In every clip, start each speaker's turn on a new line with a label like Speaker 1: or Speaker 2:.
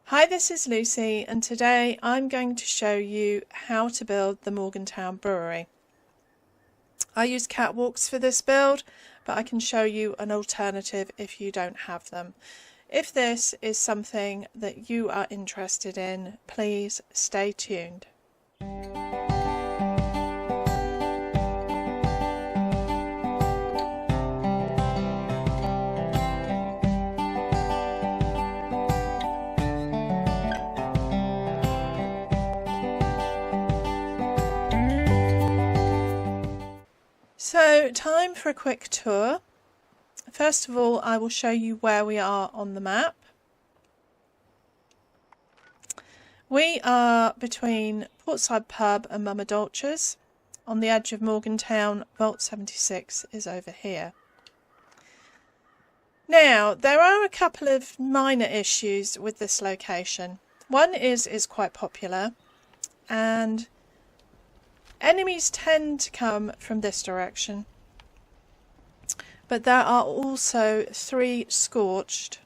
Speaker 1: Hi, this is Lucy, and today I'm going to show you how to build the Morgantown Brewery. I use catwalks for this build, but I can show you an alternative if you don't have them. If this is something that you are interested in, please stay tuned. So, time for a quick tour. First of all, I will show you where we are on the map. We are between Portside Pub and Mama Dolce's. On the edge of Morgantown, Vault 76 is over here. Now, there are a couple of minor issues with this location. One is it's quite popular, and enemies tend to come from this direction. But there are also 3 scorched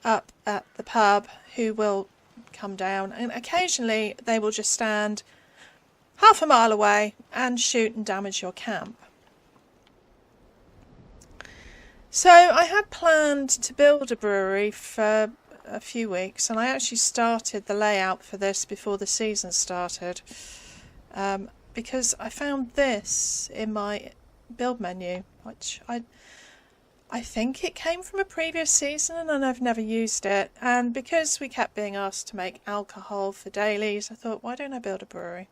Speaker 1: up at the pub who will come down, and occasionally they will just stand half a mile away and shoot and damage your camp. So I had planned to build a brewery for a few weeks, and I actually started the layout for this before the season started, because I found this in my build menu, which I think it came from a previous season and I've never used it, and because we kept being asked to make alcohol for dailies, I thought, why don't I build a brewery?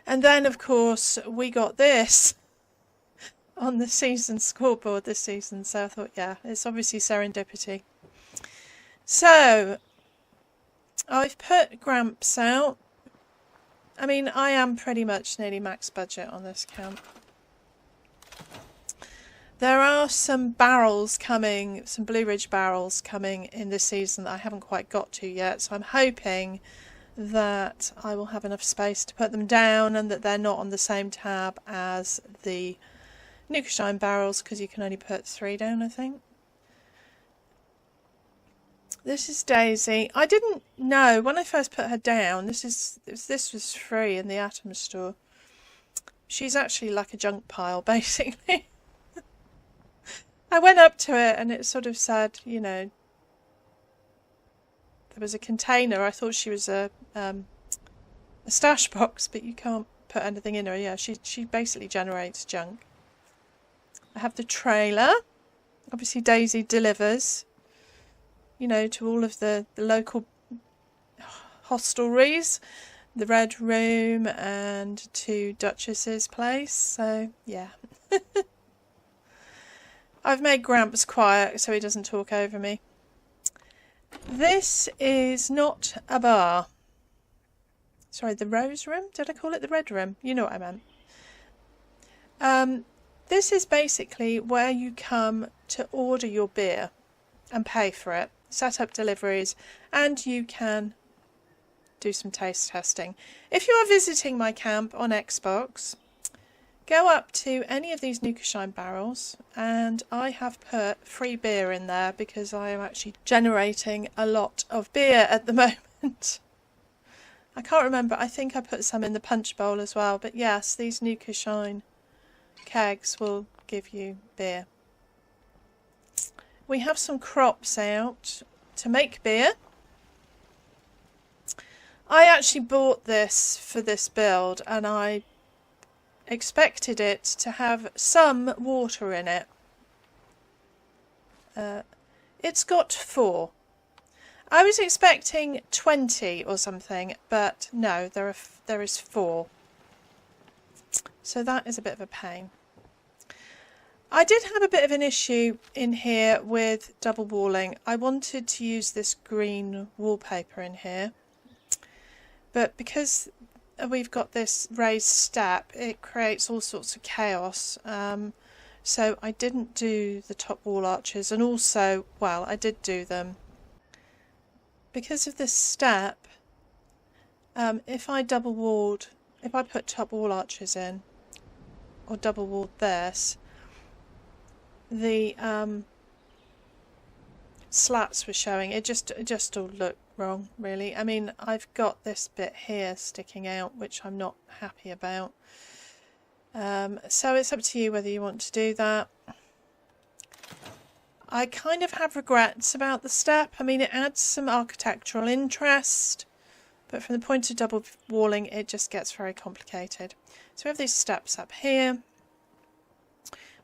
Speaker 1: And then of course we got this on the season scoreboard this season, so I thought, yeah, it's obviously serendipity. So I've put Gramps out. I mean, I am pretty much nearly max budget on this camp. There are some barrels coming, some Blue Ridge barrels coming in this season that I haven't quite got to yet, so I'm hoping that I will have enough space to put them down and that they're not on the same tab as the Nucashine barrels, because you can only put 3 down, I think. This is Daisy. I didn't know when I first put her down. This was free in the Atom store. She's actually like a junk pile, basically. I went up to it and it sort of said, you know, there was a container. I thought she was a stash box, but you can't put anything in her. Yeah, she basically generates junk. I have the trailer. Obviously, Daisy delivers, you know, to all of the local hostelries, the Red Room and to Duchess's place. So, yeah. I've made Gramps quiet so he doesn't talk over me. This is not a bar. Sorry, the Rose Room? Did I call it the Red Room? You know what I meant. This is basically where you come to order your beer and pay for it, set up deliveries, and you can do some taste testing. If you are visiting my camp on Xbox, go up to any of these Nucashine barrels, and I have put free beer in there because I am actually generating a lot of beer at the moment. I can't remember, I think I put some in the punch bowl as well, but yes, these Nucashine kegs will give you beer. We have some crops out to make beer. I actually bought this for this build and I expected it to have some water in it. It's got 4. I was expecting 20 or something, but no, there is 4. So that is a bit of a pain. I did have a bit of an issue in here with double walling. I wanted to use this green wallpaper in here, but because we've got this raised step, it creates all sorts of chaos. So I didn't do the top wall arches, and also, well, I did do them. Because of this step, if I put top wall arches in, or double walled this, the slats were showing, it just all looked wrong, really. I mean, I've got this bit here sticking out, which I'm not happy about. So it's up to you whether you want to do that. I kind of have regrets about the step. I mean, it adds some architectural interest, but from the point of double walling, it just gets very complicated. So we have these steps up here.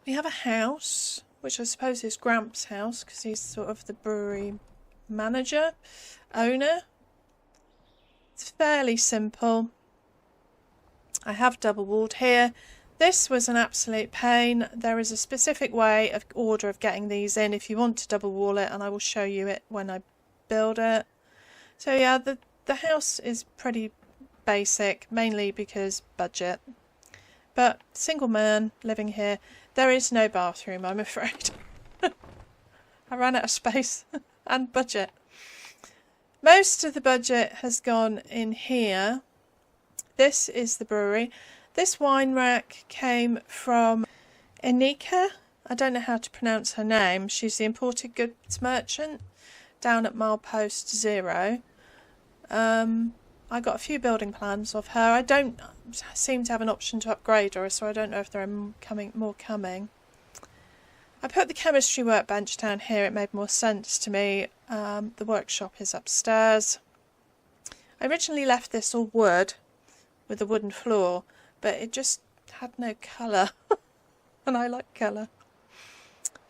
Speaker 1: We have a house, which I suppose is Gramps' house, because he's sort of the brewery manager, owner. It's fairly simple. I have double walled here. This was an absolute pain. There is a specific way of order of getting these in if you want to double wall it, and I will show you it when I build it. So yeah, the house is pretty basic, mainly because budget. But single man living here. There is no bathroom, I'm afraid. I ran out of space and budget. Most of the budget has gone in here. This is the brewery. This wine rack came from Enika. I don't know how to pronounce her name. She's the imported goods merchant down at milepost 0. I got a few building plans of her. I don't seem to have an option to upgrade her, so I don't know if there are more coming. I put the chemistry workbench down here. It made more sense to me. The workshop is upstairs. I originally left this all wood with a wooden floor, but it just had no colour, and I like colour.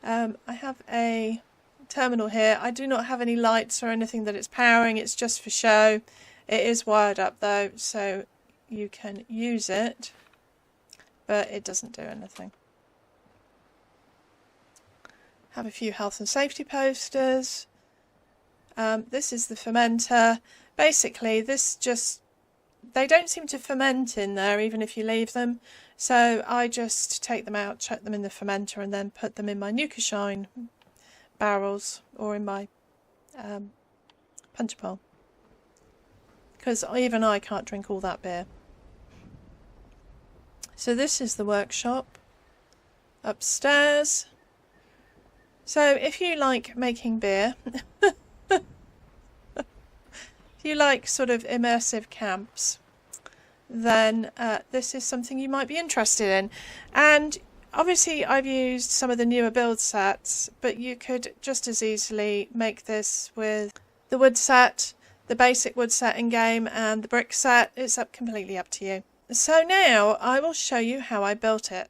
Speaker 1: I have a terminal here. I do not have any lights or anything that it's powering. It's just for show. It is wired up though, so you can use it, but it doesn't do anything. Have a few health and safety posters. This is the fermenter. Basically, they don't seem to ferment in there even if you leave them, so I just take them out, chuck them in the fermenter, and then put them in my Nuka-Shine barrels or in my punch bowl, because even I can't drink all that beer. So this is the workshop upstairs. So if you like making beer, if you like sort of immersive camps, then this is something you might be interested in. And obviously I've used some of the newer build sets, but you could just as easily make this with the wood set, the basic wood set in game, and the brick set. It's completely up to you. So now I will show you how I built it.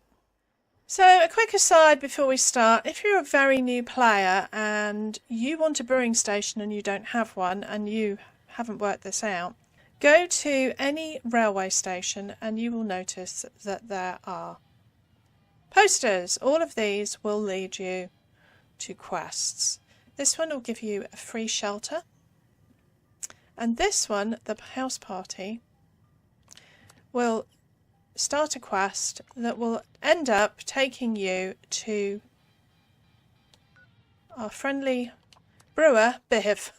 Speaker 1: So a quick aside before we start: if you're a very new player and you want a brewing station and you don't have one and you haven't worked this out, go to any railway station and you will notice that there are posters. All of these will lead you to quests. This one will give you a free shelter, and this one, the house party, will start a quest that will end up taking you to our friendly brewer, Biv.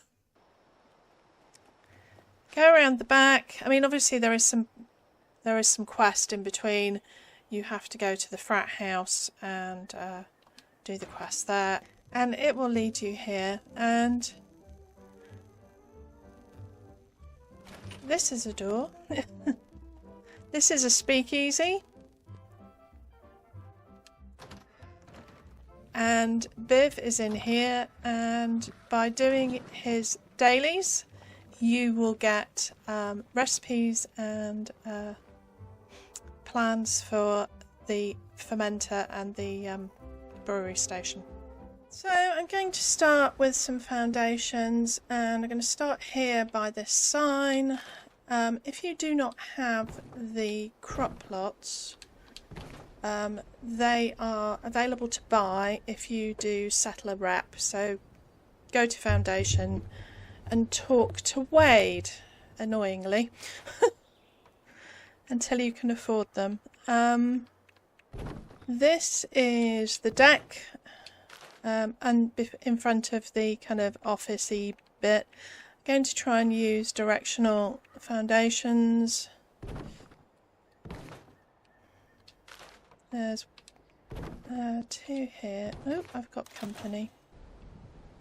Speaker 1: Go around the back. I mean, obviously there is some quest in between. You have to go to the frat house and do the quest there, and it will lead you here. And this is a door. This is a speakeasy, and Biv is in here, and by doing his dailies you will get recipes and plans for the fermenter and the brewery station. So I'm going to start with some foundations, and I'm going to start here by this sign. If you do not have the crop plots, they are available to buy if you do Settler Rep. So go to Foundation and talk to Wade, annoyingly, until you can afford them. This is the deck, and in front of the kind of office-y bit. I'm going to try and use directional foundations. There's 2 here. Oh, I've got company.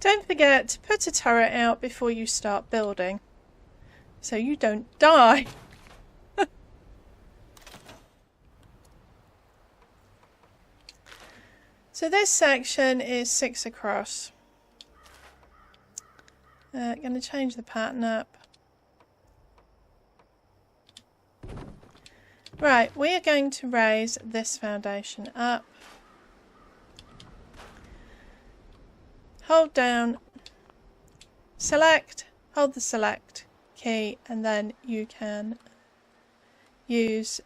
Speaker 1: Don't forget to put a turret out before you start building, so you don't die. So this section is 6 across. Going to change the pattern up. Right, we are going to raise this foundation up. Hold down, select, hold the select key, and then you can use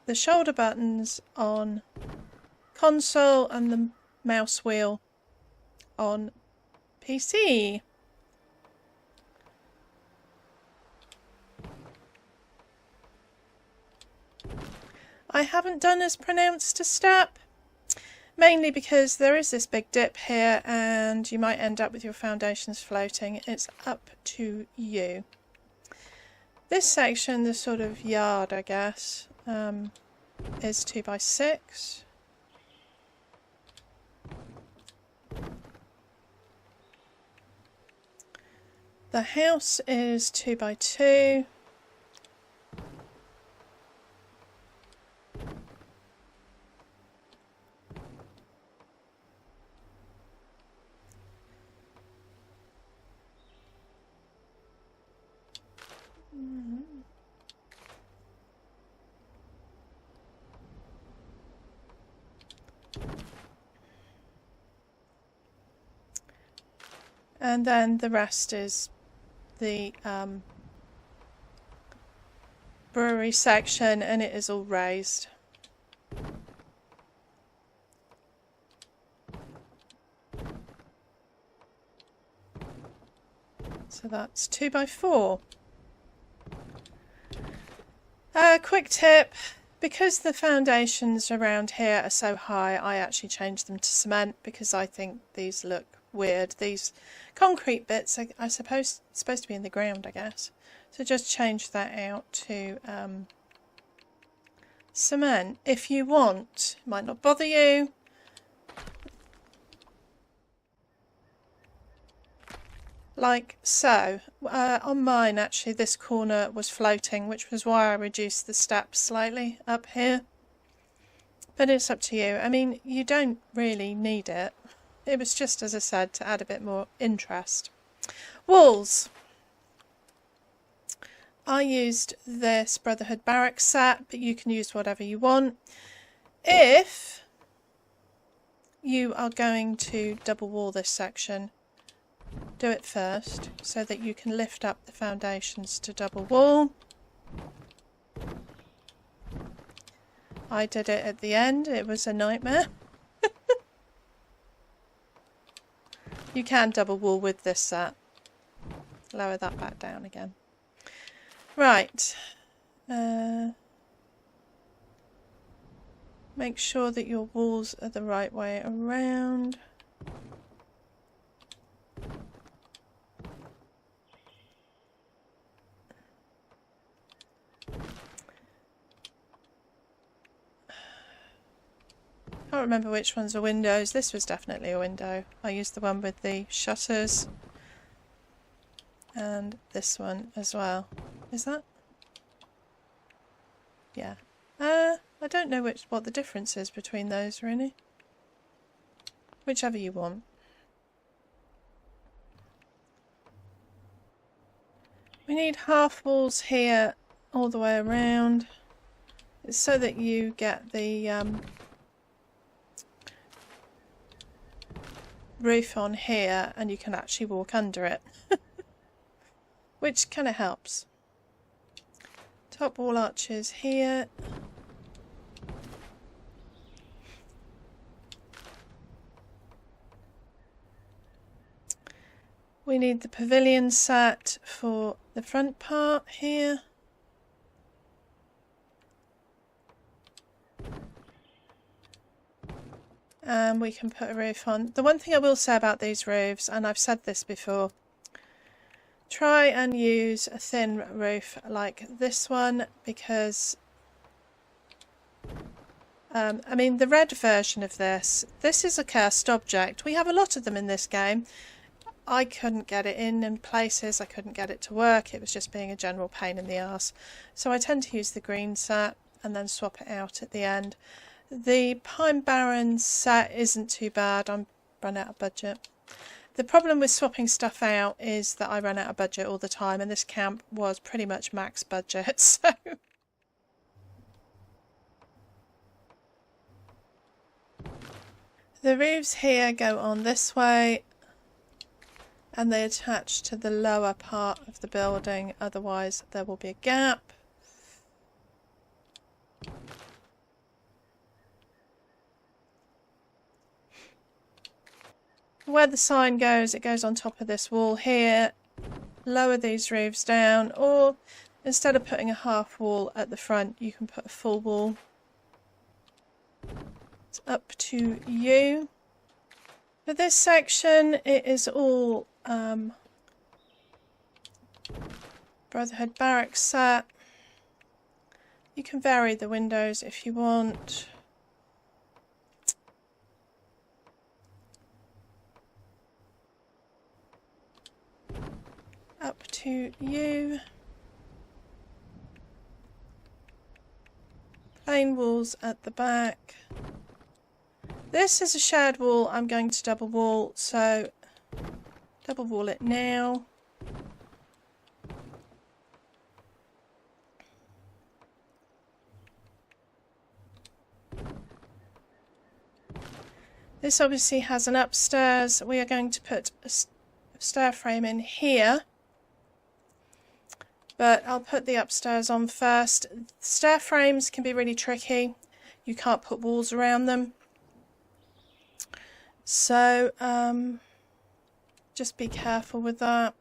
Speaker 1: the shoulder buttons on console and the mouse wheel on PC. I haven't done as pronounced a step, mainly because there is this big dip here and you might end up with your foundations floating. It's up to you. This section, the sort of yard, I guess, is 2 by 6. The house is 2 by 2. And then the rest is the brewery section, and it is all raised. So that's 2 by 4. Quick tip, because the foundations around here are so high, I actually changed them to cement because I think these look weird. These concrete bits are supposed to be in the ground, I guess. So just change that out to cement if you want. It might not bother you. Like so. On mine, actually, this corner was floating, which was why I reduced the steps slightly up here. But it's up to you. I mean, you don't really need it. It was just, as I said, to add a bit more interest. Walls. I used this Brotherhood Barracks set, but you can use whatever you want. If you are going to double wall this section, do it first so that you can lift up the foundations to double wall. I did it at the end. It was a nightmare. You can double wall with this set. Lower that back down again. Right. Make sure that your walls are the right way around. I can't remember which ones are windows. This was definitely a window. I used the one with the shutters. And this one as well. Is that? Yeah. I don't know what the difference is between those, really. Whichever you want. We need half walls here all the way around. It's so that you get the roof on here and you can actually walk under it. Which kind of helps. Top wall arches here. We need the pavilion set for the front part here. And we can put a roof on. The one thing I will say about these roofs, and I've said this before, try and use a thin roof like this one, because I mean, the red version of this is a cursed object. We have a lot of them in this game. I couldn't get it in places, I couldn't get it to work, it was just being a general pain in the arse. So I tend to use the green set and then swap it out at the end. The Pine Barrens set isn't too bad, I'm run out of budget. The problem with swapping stuff out is that I run out of budget all the time, and this camp was pretty much max budget, so... The roofs here go on this way, and they attach to the lower part of the building, otherwise there will be a gap. Where the sign goes, it goes on top of this wall here. Lower these roofs down, or instead of putting a half wall at the front, you can put a full wall. It's up to you. For this section, it is all Brotherhood Barracks set. You can vary the windows if you want. Up to you. Plain walls at the back. This is a shared wall. I'm going to double wall, so double wall it now. This obviously has an upstairs. We are going to put a stair frame in here. But I'll put the upstairs on first. Stair frames can be really tricky. You can't put walls around them. So just be careful with that.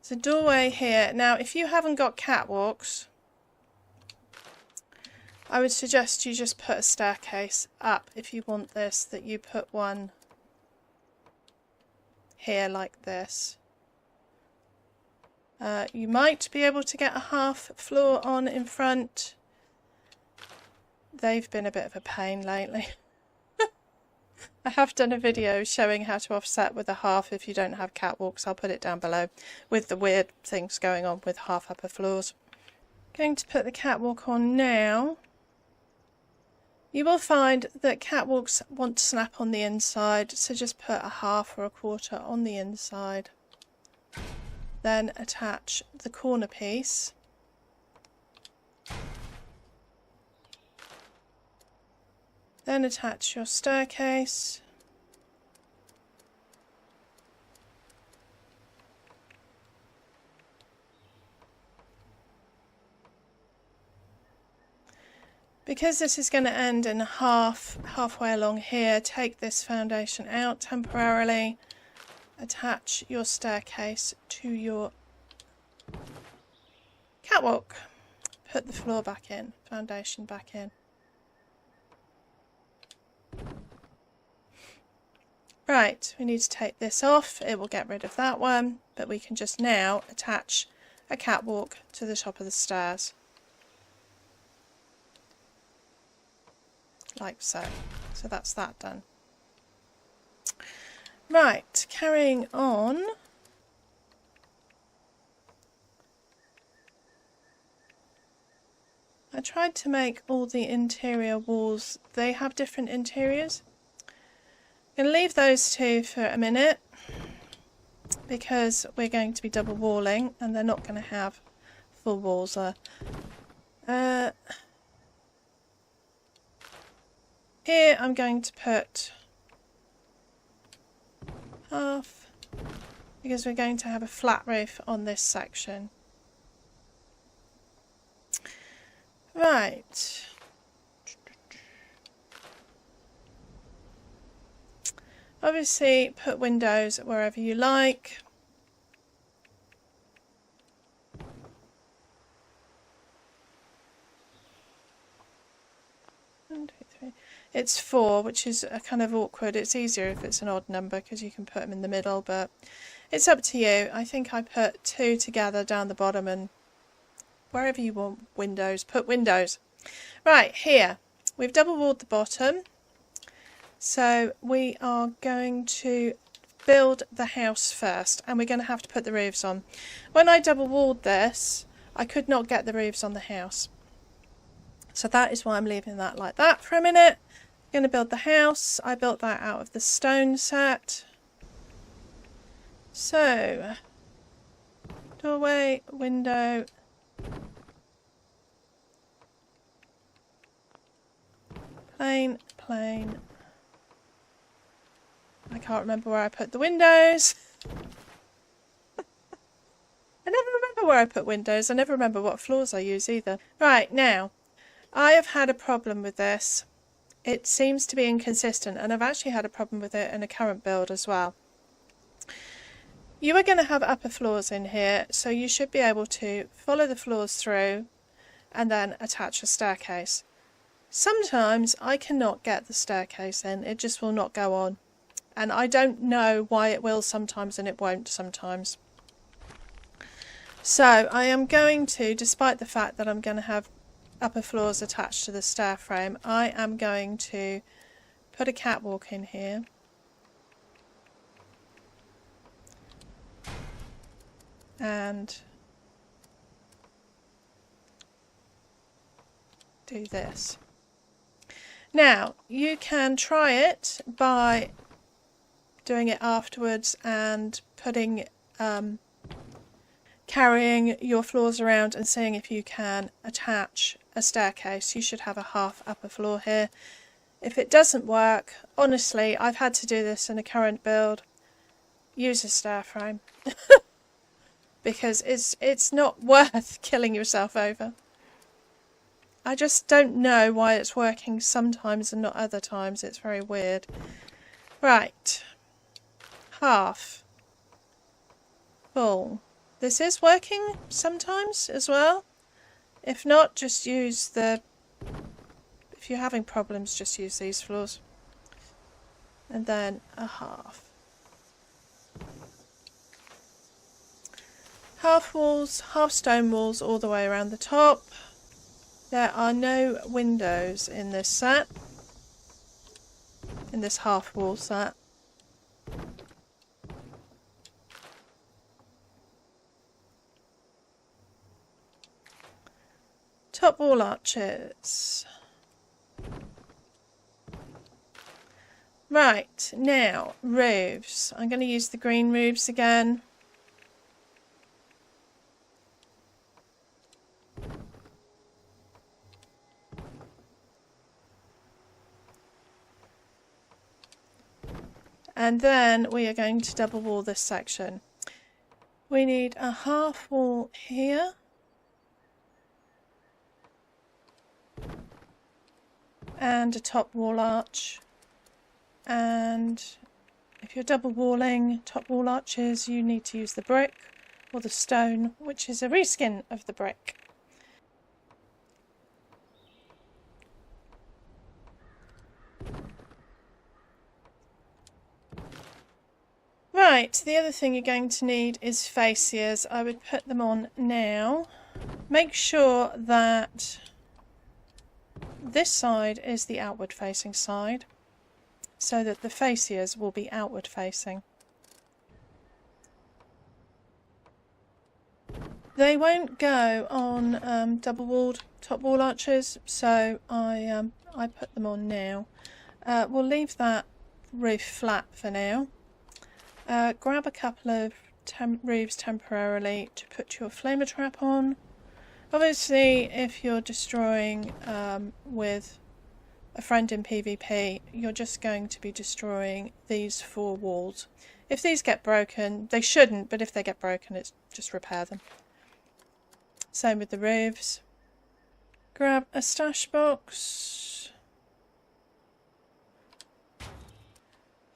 Speaker 1: There's a doorway here. Now, if you haven't got catwalks, I would suggest you just put a staircase up. If you want this, that you put one here like this. You might be able to get a half floor on in front. They've been a bit of a pain lately. I have done a video showing how to offset with a half if you don't have catwalks. I'll put it down below with the weird things going on with half upper floors. Going to put the catwalk on now. You will find that catwalks want to snap on the inside, so just put a half or a quarter on the inside. Then attach the corner piece. Then attach your staircase. Because this is going to end in halfway along here, take this foundation out temporarily, attach your staircase to your catwalk, put the floor back in, foundation back in. Right, we need to take this off, it will get rid of that one, but we can just now attach a catwalk to the top of the stairs. Like so. So that's that done. Right, carrying on. I tried to make all the interior walls, they have different interiors. I'm going to leave those two for a minute because we're going to be double walling and they're not going to have full walls there. Here I'm going to put half because we're going to have a flat roof on this section. Right. Obviously put windows wherever you like. It's 4, which is a kind of awkward. It's easier if it's an odd number because you can put them in the middle, but it's up to you. I think I put 2 together down the bottom, and wherever you want windows, put windows. Right, here, we've double walled the bottom. So we are going to build the house first, and we're going to have to put the roofs on. When I double walled this, I could not get the roofs on the house. So that is why I'm leaving that like that for a minute. I'm going to build the house. I built that out of the stone set. So, doorway, window, plain, plain. I can't remember where I put the windows. I never remember where I put windows. I never remember what floors I use either. Right, now, I have had a problem with this. It seems to be inconsistent, and I've actually had a problem with it in a current build as well. You are going to have upper floors in here, so you should be able to follow the floors through and then attach a staircase. Sometimes I cannot get the staircase in, it just will not go on. And I don't know why it will sometimes and it won't sometimes. So I am going to, despite the fact that I'm going to have upper floors attached to the stair frame, I am going to put a catwalk in here. And do this. Now you can try it by doing it afterwards and putting carrying your floors around and seeing if you can attach a staircase. You should have a half upper floor here. If it doesn't work, honestly, I've had to do this in a current build, use a stair frame. Because it's not worth killing yourself over. I just don't know why it's working sometimes and not other times. It's very weird. Right. Half. Full. This is working sometimes as well. If not, just use the... If you're having problems, just use these floors. And then a half. Half walls, half stone walls all the way around the top. There are no windows in this set, in this half wall set. Top wall arches. Right, now roofs. I'm going to use the green roofs again. And then we are going to double wall this section. We need a half wall here. And a top wall arch. And if you're double walling top wall arches, you need to use the brick or the stone, which is a reskin of the brick. Right, the other thing you're going to need is fascias. I would put them on now. Make sure that this side is the outward facing side, so that the fascias will be outward facing. They won't go on double walled top wall arches, so I put them on now. We'll leave that roof flat for now. Grab a couple of roofs temporarily to put your flamer trap on. Obviously, if you're destroying with a friend in PvP, you're just going to be destroying these 4 walls. If these get broken, they shouldn't, but if they get broken, it's just repair them. Same with the roofs. Grab a stash box,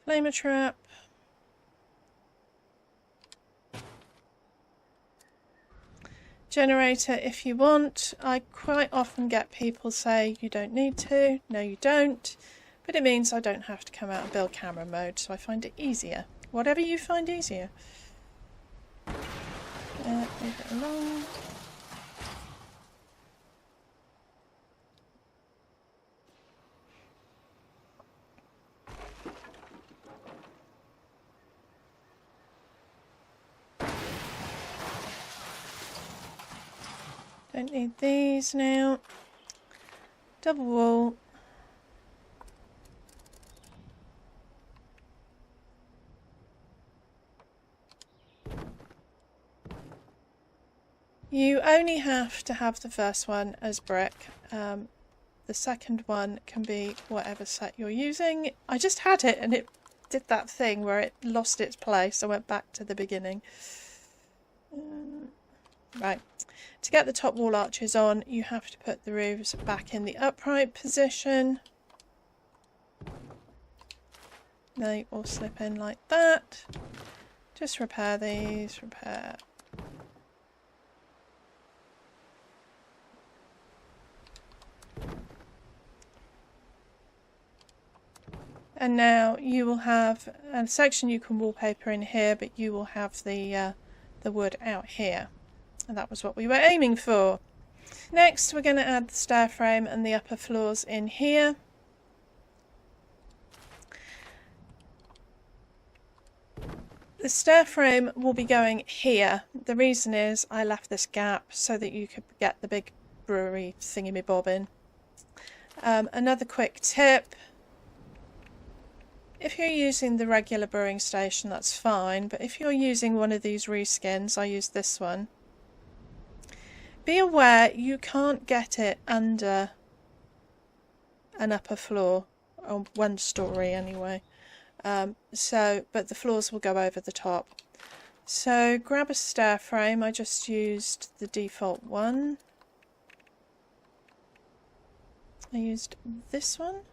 Speaker 1: flamer trap, generator if you want. I quite often get people say you don't need to. No, you don't, but it means I don't have to come out and build camera mode, so I find it easier. Whatever you find easier. Move it along. don't need these now. Double wall. You only have to have the first one as brick. The second one can be whatever set you're using. I just had it and it did that thing where it lost its place. I went back to the beginning. Right. To get the top wall arches on, you have to put the roofs back in the upright position. They all slip in like that. Just repair these, repair. And now you will have a section you can wallpaper in here, but you will have the wood out here. And that was what we were aiming for. Next, we're going to add the stair frame and the upper floors in here. The stair frame will be going here. The reason is I left this gap so that you could get the big brewery thingy-me-bob in. Another quick tip. If you're using the regular brewing station, that's fine, but if you're using one of these reskins, I use this one, be aware you can't get it under an upper floor, or one story anyway, but the floors will go over the top. So grab a stair frame. I just used the default one. I used this one.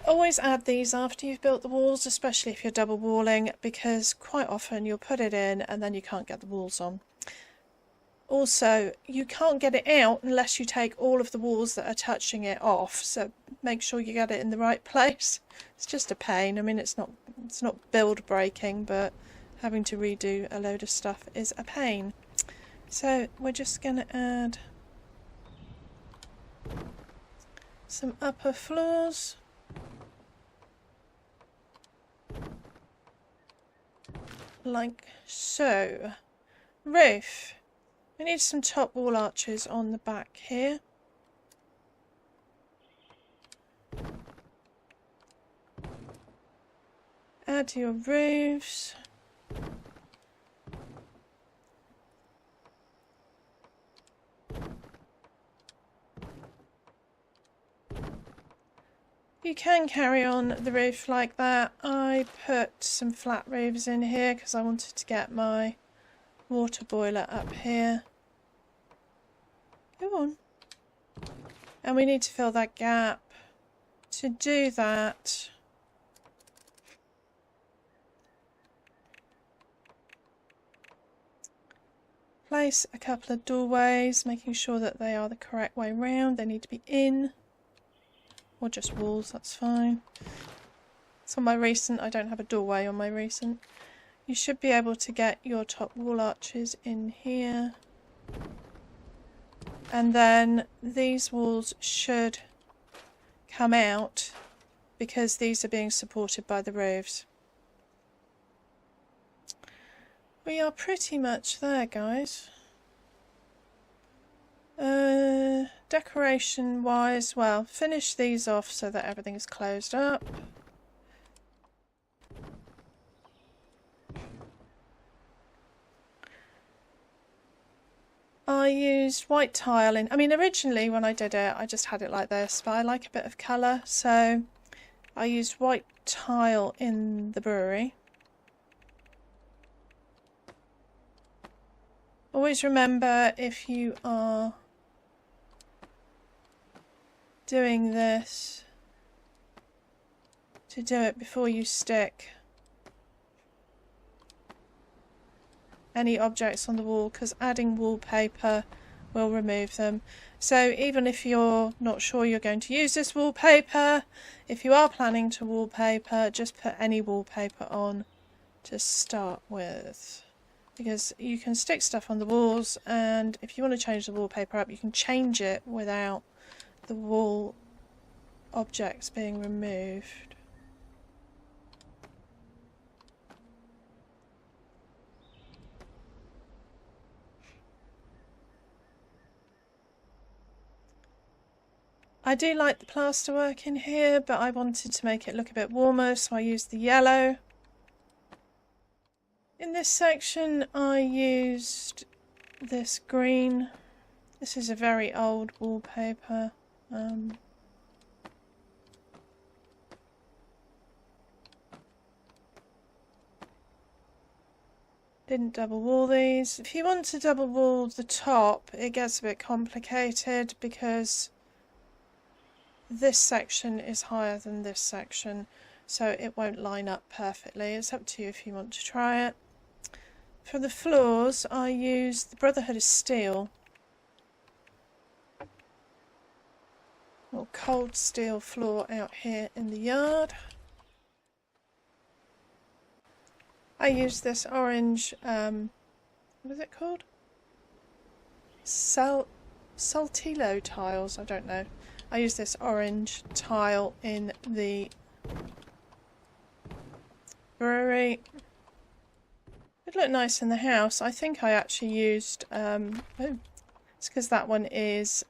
Speaker 1: Always add these after you've built the walls, especially if you're double walling, because quite often you'll put it in and then you can't get the walls on. Also, you can't get it out unless you take all of the walls that are touching it off, so make sure you get it in the right place. It's just a pain. I mean, it's not build breaking, but having to redo a load of stuff is a pain. So we're just going to add some upper floors. Like so. Roof. We need some top wall arches on the back here. Add your roofs. You can carry on the roof like that. I put some flat roofs in here because I wanted to get my water boiler up here. Go on. And we need to fill that gap. To do that, place a couple of doorways, making sure that they are the correct way round. They need to be in. Or just walls, that's fine. It's on my recent, I don't have a doorway on my recent. You should be able to get your top wall arches in here. And then these walls should come out because these are being supported by the roofs. We are pretty much there, guys. Decoration wise, well, finish these off so that everything is closed up. I used white tile in. I mean, originally when I did it, I just had it like this, but I like a bit of colour, so I used white tile in the brewery. Always remember, if you are doing this, to do it before you stick any objects on the wall, because adding wallpaper will remove them. So even if you're not sure you're going to use this wallpaper, if you are planning to wallpaper, just put any wallpaper on to start with, because you can stick stuff on the walls, and if you want to change the wallpaper up, you can change it without the wall objects being removed. I do like the plaster work in here, but I wanted to make it look a bit warmer, so I used the yellow. In this section I used this green. This is a very old wallpaper. Didn't double wall these. If you want to double wall the top, it gets a bit complicated because this section is higher than this section, so it won't line up perfectly. It's up to you if you want to try it. For the floors, I used the Brotherhood of Steel, or cold steel floor out here in the yard. I used this orange, what is it called? Saltillo tiles, I don't know. I used this orange tile in the brewery. It looked nice in the house. I think I actually used, it's because that one is,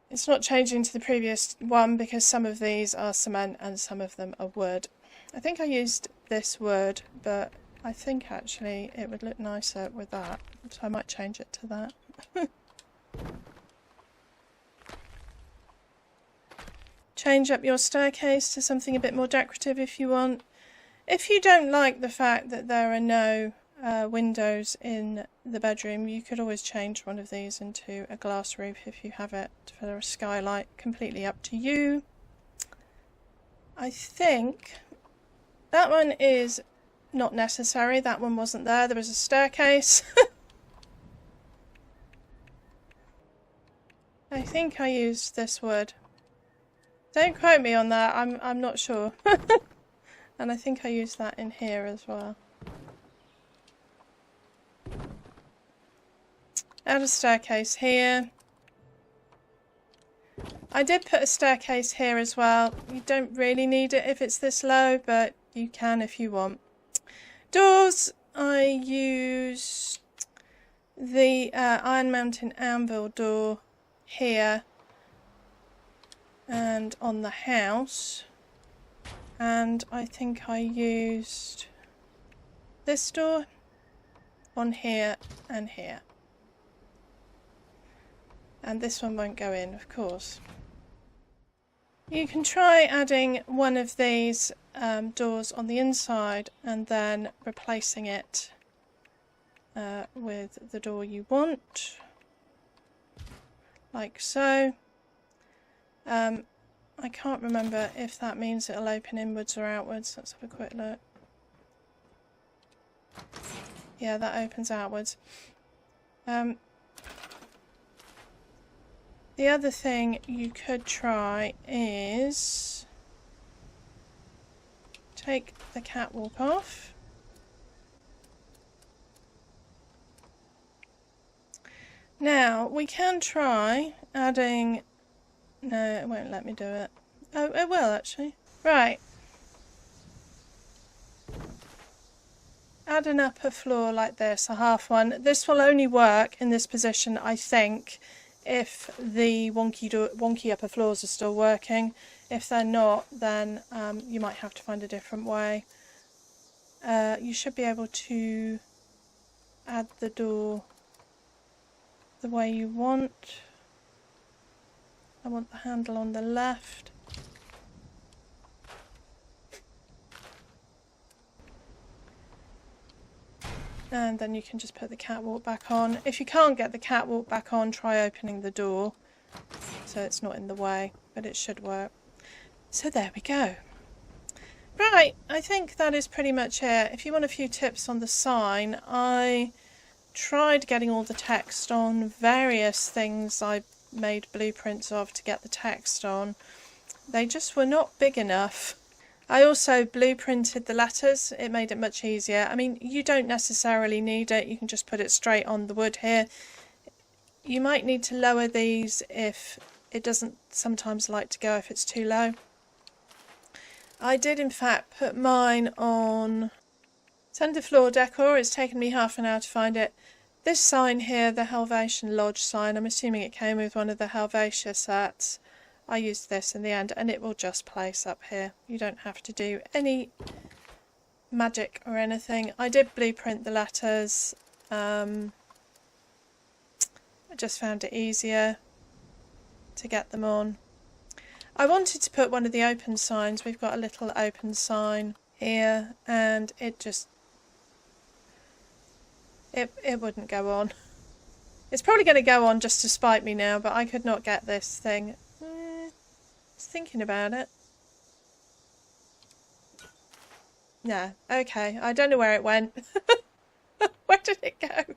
Speaker 1: it's not changing to the previous one because some of these are cement and some of them are wood. I think I used this wood, but I think actually it would look nicer with that, so I might change it to that. Change up your staircase to something a bit more decorative if you want. If you don't like the fact that there are no windows in the bedroom, you could always change one of these into a glass roof if you have it for a skylight. Completely up to you. I think that one is not necessary. That one wasn't there. There was a staircase. I think I used this wood. Don't quote me on that. I'm not sure. And I think I used that in here as well. Add a staircase here. I did put a staircase here as well. You don't really need it if it's this low, but you can if you want. Doors, I used the Iron Mountain anvil door here and on the house, and I think I used this door on here and here, and this one won't go in, of course. You can try adding one of these doors on the inside and then replacing it with the door you want, like so. I can't remember if that means it'll open inwards or outwards. Let's have a quick look. Yeah, that opens outwards. The other thing you could try is take the catwalk off. Now, we can try adding... No, it won't let me do it. Oh, it will actually. Right. Add an upper floor like this, a half one. This will only work in this position, I think, if the wonky upper floors are still working. If they're not, then you might have to find a different way. You should be able to add the door the way you want. I want the handle on the left. And then you can just put the catwalk back on. If you can't get the catwalk back on, try opening the door so it's not in the way, but it should work. So there we go. Right, I think that is pretty much it. If you want a few tips on the sign, I tried getting all the text on various things I made blueprints of to get the text on. They just were not big enough. I also blueprinted the letters. It made it much easier. I mean, you don't necessarily need it. You can just put it straight on the wood here. You might need to lower these if it doesn't sometimes like to go if it's too low. I did in fact put mine on... It's under floor decor. It's taken me half an hour to find it. This sign here, the Helvetian Lodge sign, I'm assuming it came with one of the Helvetia sets. I used this in the end, and it will just place up here. You don't have to do any magic or anything. I did blueprint the letters. I just found it easier to get them on. I wanted to put one of the open signs. We've got a little open sign here, and it just it wouldn't go on. It's probably going to go on just to spite me now, but I could not get this thing. Just thinking about it. No, okay, I don't know where it went. Where did it go?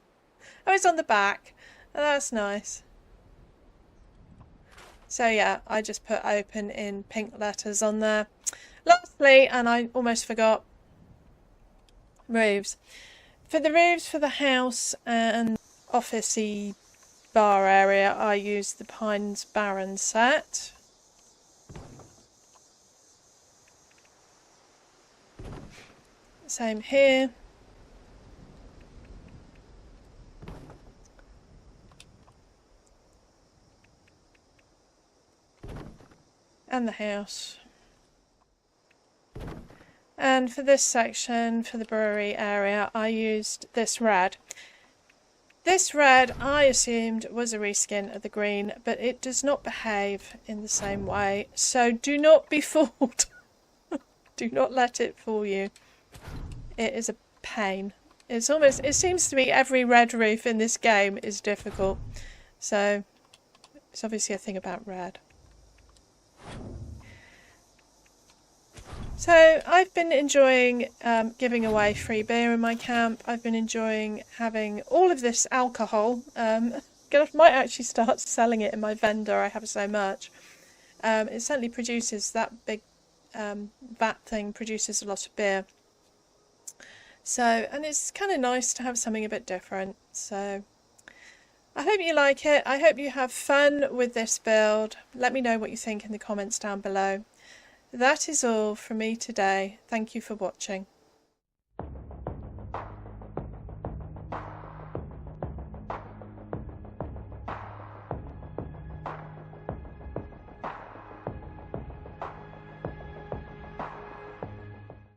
Speaker 1: Oh, it's on the back. Oh, that's nice. So yeah, I just put open in pink letters on there. Lastly, and I almost forgot, roofs. For the roofs for the house and officey bar area, I used the Pines Barren set. Same here. And the house. And for this section, for the brewery area, I used this red. This red I assumed was a reskin of the green, but it does not behave in the same way, so do not be fooled. Do not let it fool you. It is a pain. It's almost, it seems to be every red roof in this game is difficult. So it's obviously a thing about red. So I've been enjoying giving away free beer in my camp. I've been enjoying having all of this alcohol. Might actually start selling it in my vendor. I have so much. It certainly produces, that big vat thing produces a lot of beer. So, and it's kind of nice to have something a bit different. So I hope you like it. I hope you have fun with this build. Let me know what you think in the comments down below. That is all from me today. Thank you for watching.